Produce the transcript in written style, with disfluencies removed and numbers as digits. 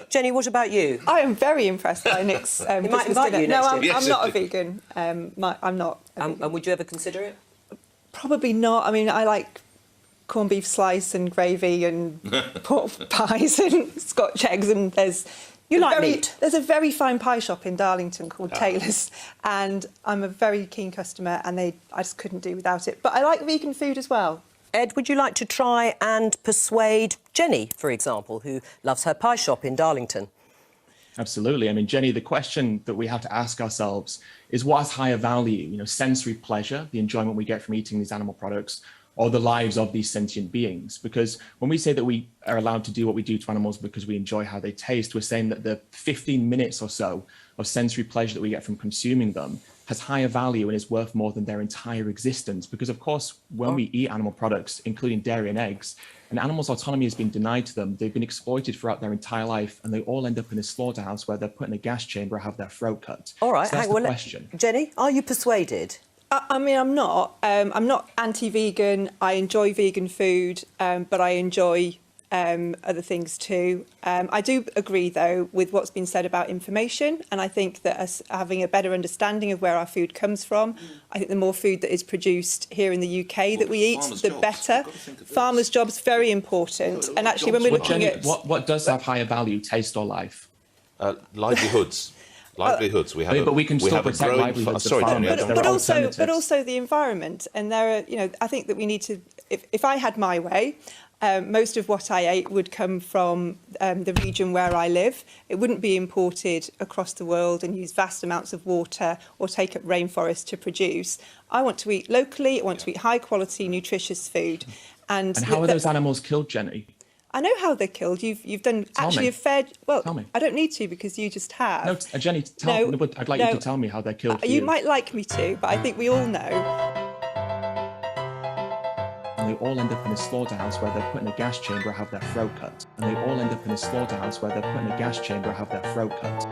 Jenny, what about you? I am very impressed by Nick's might Christmas invite dinner. you No, next year. I'm not a vegan. I'm not a vegan. And would you ever consider it? Probably not. I mean, I like corned beef slice and gravy and pork pies and Scotch eggs, and meat. There's a very fine pie shop in Darlington called Taylor's, and I'm a very keen customer, and I just couldn't do without it. But I like vegan food as well. Ed, would you like to try and persuade Jenny, for example, who loves her pie shop in Darlington? Absolutely. I mean, Jenny, the question that we have to ask ourselves is what has higher value, sensory pleasure, the enjoyment we get from eating these animal products, or the lives of these sentient beings? Because when we say that we are allowed to do what we do to animals because we enjoy how they taste, we're saying that the 15 minutes or so of sensory pleasure that we get from consuming them has higher value and is worth more than their entire existence. Because of course, when we eat animal products, including dairy and eggs, an animal's autonomy has been denied to them. They've been exploited throughout their entire life, and they all end up in a slaughterhouse where they're put in a gas chamber or have their throat cut. All right, so that's the question. Jenny, are you persuaded? I mean, I'm not. I'm not anti-vegan. I enjoy vegan food, but I enjoy other things too. I do agree, though, with what's been said about information, and I think that us having a better understanding of where our food comes from, I think the more food that is produced here in the UK that we eat, the better. Farmers' jobs, very important. And actually, when we're looking at... What does have higher value, taste or life? Livelihoods. Livelihoods. We have but we can still protect livelihoods of farmers. But also the environment. And there are, I think that we need to... If I had my way, most of what I ate would come from the region where I live. It wouldn't be imported across the world and use vast amounts of water or take up rainforest to produce. I want to eat locally. I want to eat high-quality, nutritious food. And how are those animals killed, Jenny? I know how they're killed. You've done actually a fair... Well, tell me. I don't need to because you just have. No, Jenny, I'd like you to tell me how they're killed. You might like me to, but I think we all know. And they all end up in a slaughterhouse where they're put in a gas chamber or have their throat cut. And they all end up in a slaughterhouse where they're put in a gas chamber or have their throat cut.